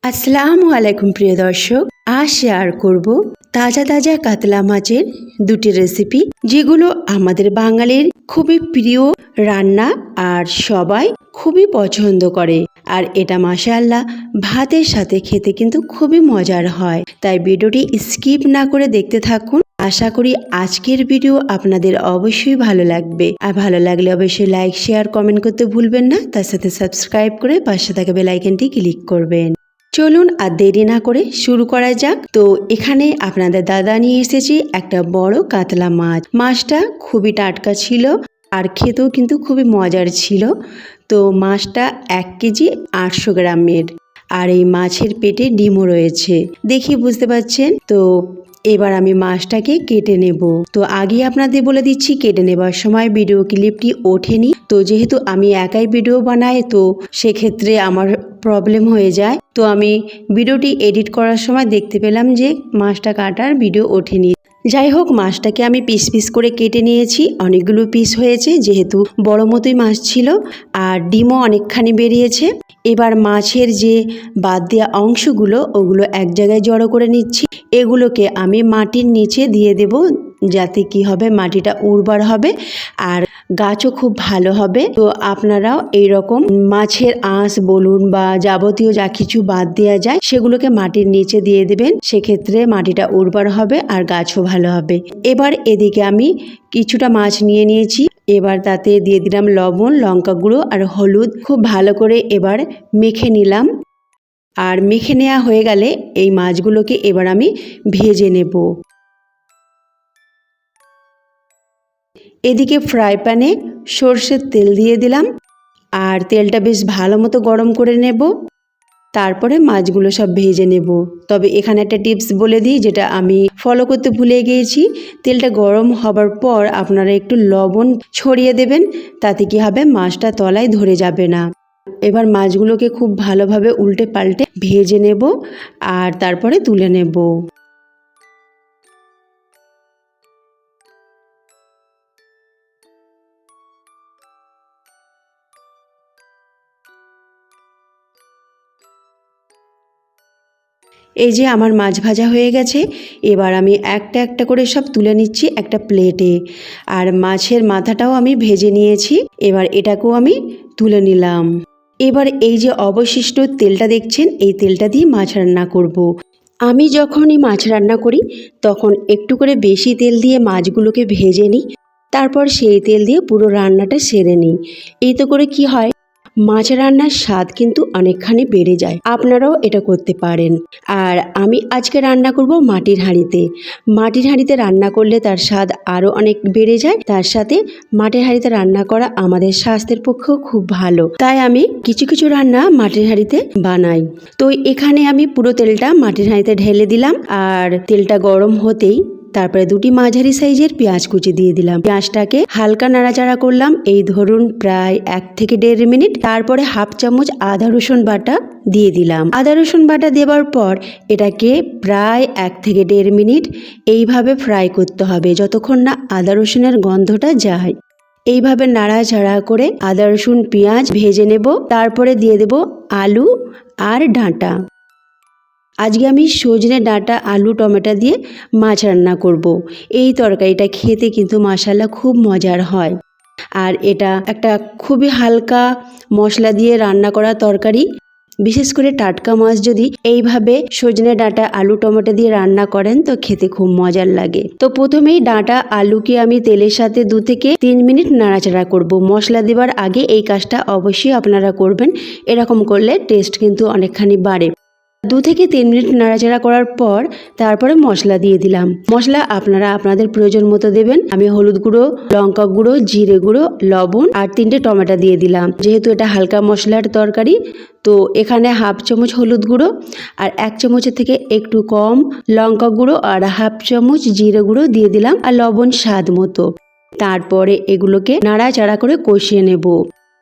আসসালামু আলাইকুম প্রিয় দর্শক। আজ শেয়ার করব তাজা তাজা কাতলা মাছের দুটি রেসিপি, যেগুলো আমাদের বাঙালির খুবই প্রিয় রান্না আর সবাই খুবই পছন্দ করে। আর এটা মাশাআল্লাহ ভাতের সাথে খেতে কিন্তু খুবই মজার হয়। তাই ভিডিওটি স্কিপ না করে দেখতে থাকুন। আশা করি আজকের ভিডিও আপনাদের অবশ্যই ভালো লাগবে। আর ভালো লাগলে অবশ্যই লাইক, শেয়ার, কমেন্ট করতে ভুলবেন না। তার সাথে সাবস্ক্রাইব করে পাশে থাকা বেল আইকনটি ক্লিক করবেন। চলুন আর দেরি না করে শুরু করা যাক। তো এখানে আপনাদের দাদা নিয়ে এসেছি একটা বড় কাতলা মাছ। মাছটা খুবই টাটকা ছিল আর খেতেও কিন্তু খুবই মজার ছিল। তো মাছটা 1 কেজি 800 গ্রামের। আর এই মাছের পেটে ডিমও রয়েছে, দেখি বুঝতে পারছেন। তো এবার আমি মাছটাকে কেটে নেব। তো আগে আপনাদের বলে দিচ্ছি, কেটে নেবার সময় ভিডিও ক্লিপটি ওঠেনি। তো যেহেতু আমি একাই ভিডিও বানাই, তো সেক্ষেত্রে আমার প্রবলেম হয়ে যায়। তো আমি ভিডিওটি এডিট করার সময় দেখতে পেলাম যে মাছটা কাটার ভিডিও ওঠেনি। যাই হোক, মাছটাকে আমি পিস পিস করে কেটে নিয়েছি। অনেকগুলো পিস হয়েছে, যেহেতু বড় মতোই মাছ ছিল। আর ডিমও অনেকখানি বেরিয়েছে। এবার মাছের যে বাদ দেওয়া অংশগুলো, ওগুলো এক জায়গায় জড়ো করে নিচ্ছি। এগুলোকে আমি মাটির নিচে দিয়ে দেব, যাতে কি হবে, মাটিটা উর্বর হবে আর গাছও খুব ভালো হবে। তো আপনারাও এইরকম মাছের আঁশ বলুন বা যাবতীয় যা কিছু বাদ দেওয়া যায়, সেগুলোকে মাটির নিচে দিয়ে দেবেন। সেক্ষেত্রে মাটিটা উর্বর হবে আর গাছও ভালো হবে। এবার এদিকে আমি কিছুটা মাছ নিয়ে নিয়েছি। এবার তাতে দিয়ে দিলাম লবণ, লঙ্কা গুঁড়ো আর হলুদ। খুব ভালো করে এবার মেখে নিলাম। আর মেখে নেওয়া হয়ে গেলে এই মাছগুলোকে এবার আমি ভেজে নেব। এদিকে ফ্রাই প্যানে সর্ষের তেল দিয়ে দিলাম আর তেলটা বেশ ভালো মতো গরম করে নেব। তারপরে মাছগুলো সব ভেজে নেব। তবে এখানে একটা টিপস বলে দিই, যেটা আমি ফলো করতে ভুলে গিয়েছি। তেলটা গরম হবার পর আপনারা একটু লবণ ছড়িয়ে দেবেন, তাতে কি হবে, মাছটা তলায় ধরে যাবে না। এবার মাছগুলোকে খুব ভালোভাবে উল্টে পাল্টে ভেজে নেব আর তারপরে তুলে নেব। এই যে আমার মাছ ভাজা হয়ে গেছে। এবার আমি একটা একটা করে সব তুলে নিচ্ছি একটা প্লেটে। আর মাছের মাথাটাও আমি ভেজে নিয়েছি। এবার এটাকেও আমি তুলে নিলাম। এবার এই যে অবশিষ্ট তেলটা দেখছেন, এই তেলটা দিয়ে মাছ রান্না করব। আমি যখনই মাছ রান্না করি তখন একটু করে বেশি তেল দিয়ে মাছগুলোকে ভেজে নিই। তারপর সেই তেল দিয়ে পুরো রান্নাটা সেরে নিই। এতে করে কি হয়, মাছ রান্নার স্বাদ কিন্তু অনেকখানি বেড়ে যায়। আপনারাও এটা করতে পারেন। আর আমি আজকে রান্না করব মাটির হাঁড়িতে। মাটির হাঁড়িতে রান্না করলে তার স্বাদ আরও অনেক বেড়ে যায়। তার সাথে মাটির হাঁড়িতে রান্না করা আমাদের স্বাস্থ্যের পক্ষেও খুব ভালো। তাই আমি কিছু কিছু রান্না মাটির হাঁড়িতে বানাই। তো এখানে আমি পুরো তেলটা মাটির হাঁড়িতে ঢেলে দিলাম। আর তেলটা গরম হতেই তারপরে দুটি মাঝারি সাইজের পেঁয়াজ কুচি দিয়ে দিলাম। পেঁয়াজটাকে হালকা নাড়াচাড়া করলাম, এই ধরুন প্রায় 1 থেকে 1.5 মিনিট। তারপরে হাফ চামচ আদা রসুন বাটা দিয়ে দিলাম। আদা রসুন বাটা দেওয়ার পর এটাকে প্রায় 1 থেকে 1.5 মিনিট এইভাবে ফ্রাই করতে হবে, যতক্ষণ না আদা রসুনের গন্ধটা যায়। এইভাবে নাড়াচাড়া করে আদা রসুন পেঁয়াজ ভেজে নেব। তারপরে দিয়ে দেব আলু আর ডাঁটা। আজকে আমি সজনে ডাঁটা, আলু, টমেটো দিয়ে মাছ রান্না করব। এই তরকারিটা খেতে কিন্তু মাশাআল্লাহ খুব মজার হয়। আর এটা একটা খুবই হালকা মশলা দিয়ে রান্না করা তরকারি। বিশেষ করে টাটকা মাছ যদি এইভাবে সজনে ডাঁটা, আলু, টমেটো দিয়ে রান্না করেন তো খেতে খুব মজার লাগে। তো প্রথমেই ডাঁটা আলুকে আমি তেলের সাথে 2 থেকে 3 মিনিট নাড়াচাড়া করব। মশলা দেওয়ার আগে এই কাজটা অবশ্যই আপনারা করবেন। এরকম করলে টেস্ট কিন্তু অনেকখানি বাড়ে। 2 থেকে 3 মিনিট নাড়াচাড়া করার পর তারপরে মশলা দিয়ে দিলাম। মশলা আপনারা আপনাদের প্রয়োজন মতো দেবেন। আমি হলুদ গুঁড়ো, লঙ্কা গুঁড়ো, জিরে গুঁড়ো, লবণ আর 3টে টমেটো দিয়ে দিলাম। যেহেতু এটা হালকা মশলার তরকারি, তো এখানে হাফ চামচ হলুদ গুঁড়ো আর 1 চামচের থেকে একটু কম লঙ্কা গুঁড়ো আর হাফ চামচ জিরে গুঁড়ো দিয়ে দিলাম আর লবণ স্বাদ মতো। তারপরে এগুলোকে নাড়াচাড়া করে কষিয়ে নেব।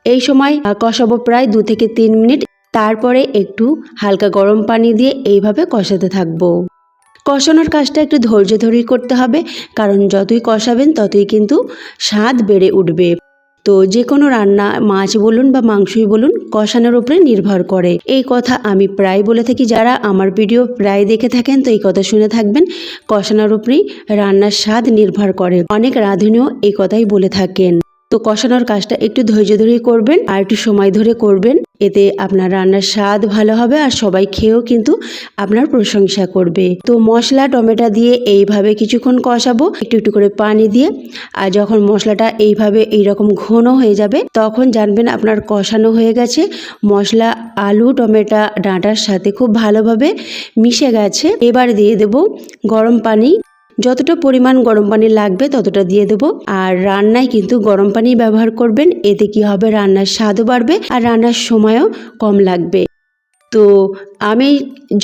এই সময় কষাবো প্রায় 2 থেকে 3 মিনিট। তারপরে একটু হালকা গরম পানি দিয়ে এইভাবে কষাতে থাকবো। কষানোর কাজটা একটু ধৈর্য ধরেই করতে হবে, কারণ যতই কষাবেন ততই কিন্তু স্বাদ বেড়ে উঠবে। তো যে কোনো রান্না মাছ বলুন বা মাংসই বলুন কষানোর উপরে নির্ভর করে। এই কথা আমি প্রায় বলে থাকি, যারা আমার ভিডিও প্রায় দেখে থাকেন তো এই কথা শুনে থাকবেন, কষানোর উপরেই রান্নার স্বাদ নির্ভর করে। অনেক রাঁধুনিও এই কথাই বলে থাকেন। তো কষানোর কাজটা একটু ধৈর্য ধরেই করবেন আর একটু সময় ধরে করবেন, এতে আপনার রান্নার স্বাদ ভালো হবে আর সবাই খেয়েও কিন্তু আপনার প্রশংসা করবে। তো মশলা টমেটো দিয়ে এইভাবে কিছুক্ষণ কষাবো একটু একটু করে পানি দিয়ে। আর যখন মশলাটা এইভাবে এইরকম ঘন হয়ে যাবে তখন জানবেন আপনার কষানো হয়ে গেছে। মশলা আলু টমেটো ডাঁটার সাথে খুব ভালোভাবে মিশে গেছে। এবার দিয়ে দেব গরম পানি। যতটা পরিমাণ গরম পানি লাগবে ততটা দিয়ে দেবো। আর রান্নায় কিন্তু গরম পানি ব্যবহার করবেন, এতে কি হবে রান্নার স্বাদও বাড়বে আর রান্নার সময়ও কম লাগবে। তো আমি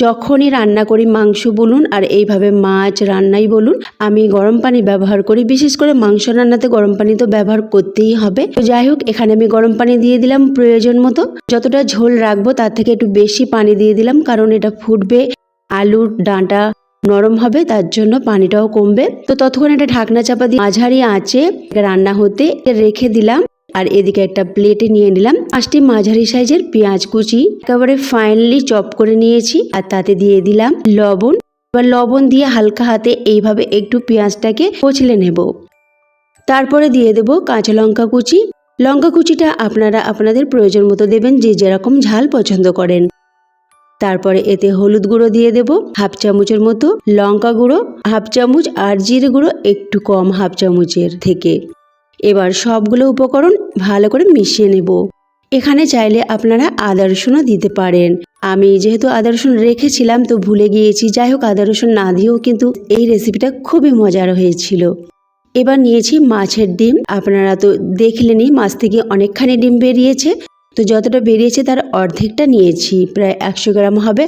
যখনই রান্না করি মাংস বলুন আর এইভাবে মাছ রান্নাই বলুন, আমি গরম পানি ব্যবহার করি। বিশেষ করে মাংস রান্নাতে গরম পানি তো ব্যবহার করতেই হবে। তো যাই হোক, এখানে আমি গরম পানি দিয়ে দিলাম প্রয়োজন মতো। যতটা ঝোল রাখবো তার থেকে একটু বেশি পানি দিয়ে দিলাম, কারণ এটা ফুটবে, আলুর ডাঁটা নরম হবে, তার জন্য পানিটাও কমবে। তো ততক্ষণ একটা ঢাকনা চাপা দিয়ে মাঝারি আঁচে রান্না হতে রেখে দিলাম। আর এদিকে একটা প্লেটে নিয়ে নিলাম 5টি মাঝারি সাইজের পেঁয়াজ কুচি, একেবারে ফাইনলি চপ করে নিয়েছি। আর তাতে দিয়ে দিলাম লবণ। এবার লবণ দিয়ে হালকা হাতে এইভাবে একটু পেঁয়াজটাকে কচলে নেব। তারপরে দিয়ে দেব কাঁচা লঙ্কা কুচি। লঙ্কা কুচিটা আপনারা আপনাদের প্রয়োজন মতো দেবেন, যে যেরকম ঝাল পছন্দ করেন। তারপরে এতে হলুদ গুঁড়ো দিয়ে দেব হাফ চামচের মতো, লঙ্কা গুঁড়ো হাফ চামচ, আর জিরে গুঁড়ো একটু কম হাফ চামচের থেকে। এবার সবগুলো উপকরণ ভালো করে মিশিয়ে নেব। এখানে চাইলে আপনারা আদা রসুনও দিতে পারেন। আমি যেহেতু আদা রসুন রেখেছিলাম তো ভুলে গিয়েছি। যাই হোক, আদা রসুন না দিয়েও কিন্তু এই রেসিপিটা খুবই মজার হয়েছিল। এবার নিয়েছি মাছের ডিম। আপনারা তো দেখলেনই মাছ থেকে অনেকখানি ডিম বেরিয়েছে। তো যতটা বেরিয়েছে তার অর্ধেকটা নিয়েছি, প্রায় 100 গ্রাম হবে।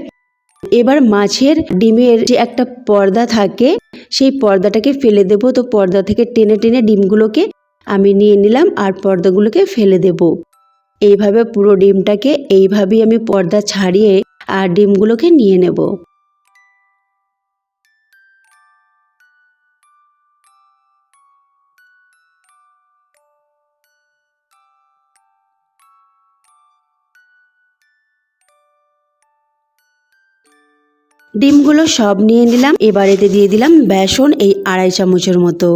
এবার মাছের ডিমের যে একটা পর্দা থাকে সেই পর্দাটাকে ফেলে দেব। তো পর্দা থেকে টেনে টেনে ডিমগুলোকে আমি নিয়ে নিলাম আর পর্দাগুলোকে ফেলে দেব। এইভাবে পুরো ডিমটাকে এইভাবেই আমি পর্দা ছাড়িয়ে আর ডিমগুলোকে নিয়ে নেব। ডিমগুলো সব নিয়ে নিলাম। এবার এতে দিয়ে দিলাম বেসন, এই 2.5 চামচের মতো।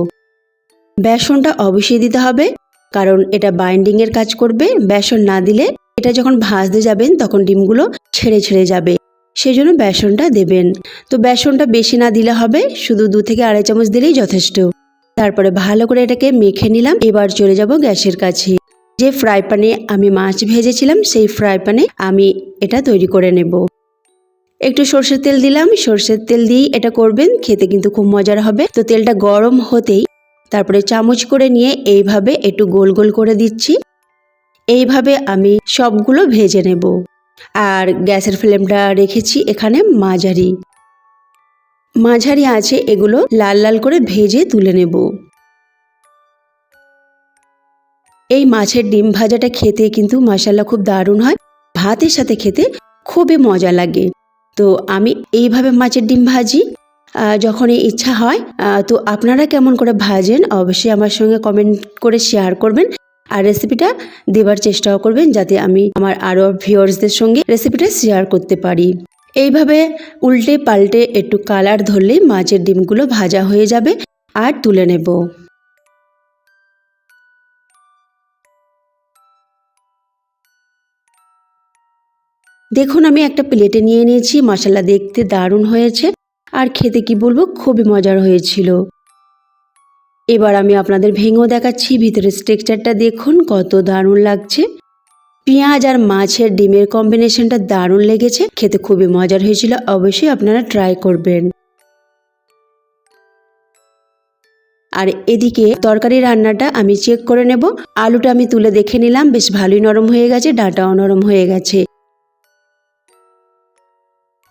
বেসনটা অবশ্যই দিতে হবে, কারণ এটা বাইন্ডিংয়ের কাজ করবে। বেসন না দিলে এটা যখন ভাজতে যাবেন তখন ডিমগুলো ছেড়ে ছেড়ে যাবে, সেজন্য বেসনটা দেবেন। তো বেসনটা বেশি না দিলে হবে, শুধু 2 থেকে 2.5 চামচ দিলেই যথেষ্ট। তারপরে ভালো করে এটাকে মেখে নিলাম। এবার চলে যাব গ্যাসের কাছে। যে ফ্রাই প্যানে আমি মাছ ভেজেছিলাম সেই ফ্রাই প্যানে আমি এটা তৈরি করে নেব। একটু সর্ষের তেল দিলাম। সর্ষের তেল দিয়েই এটা করবেন, খেতে কিন্তু খুব মজার হবে। তো তেলটা গরম হতেই তারপরে চামচ করে নিয়ে এইভাবে একটু গোল গোল করে দিচ্ছি। এইভাবে আমি সবগুলো ভেজে নেব। আর গ্যাসের ফ্লেমটা রেখেছি এখানে মাঝারি। মাঝারি আছে এগুলো লাল লাল করে ভেজে তুলে নেব। এই মাছের ডিম ভাজাটা খেতে কিন্তু মাশাআল্লাহ খুব দারুণ হয়, ভাতের সাথে খেতে খুবই মজা লাগে। তো আমি এইভাবে মাছের ডিম ভাজি যখনই ইচ্ছা হয়। তো আপনারা কেমন করে ভাজেন অবশ্যই আমার সঙ্গে কমেন্ট করে শেয়ার করবেন, আর রেসিপিটা দেবার চেষ্টাও করবেন, যাতে আমি আমার আরও ভিউয়ার্সদের সঙ্গে রেসিপিটা শেয়ার করতে পারি। এইভাবে উল্টে পাল্টে একটু কালার ধরলেই মাছের ডিমগুলো ভাজা হয়ে যাবে আর তুলে নেব। দেখুন আমি একটা প্লেটে নিয়ে নিয়েছি। মশলা দেখতে দারুণ হয়েছে আর খেতে কি বলবো খুবই মজার হয়েছিল। এবার আমি আপনাদের ভেঙেও দেখাচ্ছি, ভিতরের টেক্সচারটা দেখুন কত দারুণ লাগছে। পেঁয়াজ আর মাছের ডিমের কম্বিনেশনটা দারুণ লেগেছে, খেতে খুবই মজার হয়েছিল। অবশ্যই আপনারা ট্রাই করবেন। আর এদিকে তরকারি রান্নাটা আমি চেক করে নেব। আলুটা আমি তুলে দেখে নিলাম, বেশ ভালোই নরম হয়ে গেছে, ডাঁটাও নরম হয়ে গেছে।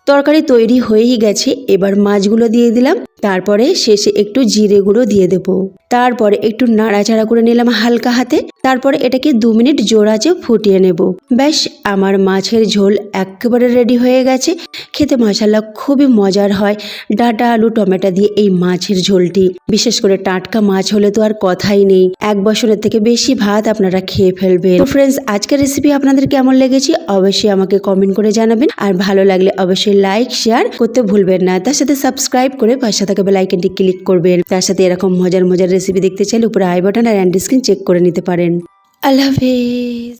তরকারি তৈরি হয়েই গেছে। এবার মাছগুলো দিয়ে দিলাম, তারপরে শেষে একটু জিরে গুঁড়ো দিয়ে দেব। তারপরে একটু নাড়াচাড়া করে নিলাম হালকা হাতে। তারপরে এটাকে 2 মিনিট জোর আঁচে ফুটিয়ে নেব। ব্যাস আমার মাছের ঝোল একেবারে রেডি হয়ে গেছে। খেতে মাশাআল্লাহ খুবই মজার হয়। ডাঁটা আলু টমেটো দিয়ে এই মাছের ঝোলটি, বিশেষ করে টাটকা মাছ হলে তো আর কথাই নেই, এক বছরের থেকে বেশি ভাত আপনারা খেয়ে ফেলবেন। তো ফ্রেন্ডস, আজকের রেসিপি আপনাদের কেমন লেগেছে অবশ্যই আমাকে কমেন্ট করে জানাবেন, আর ভালো লাগলে অবশ্যই লাইক শেয়ার করতে ভুলবেন না। তার সাথে সাবস্ক্রাইব করে পাশে থাকা বেল আইকনটি ক্লিক করবেন। তার সাথে এরকম মজার মজার রেসিপি দেখতে চাইলে উপরে আই বাটন আর এন্ড স্ক্রিন চেক করে নিতে পারেন। আল্লাহ হাফেজ।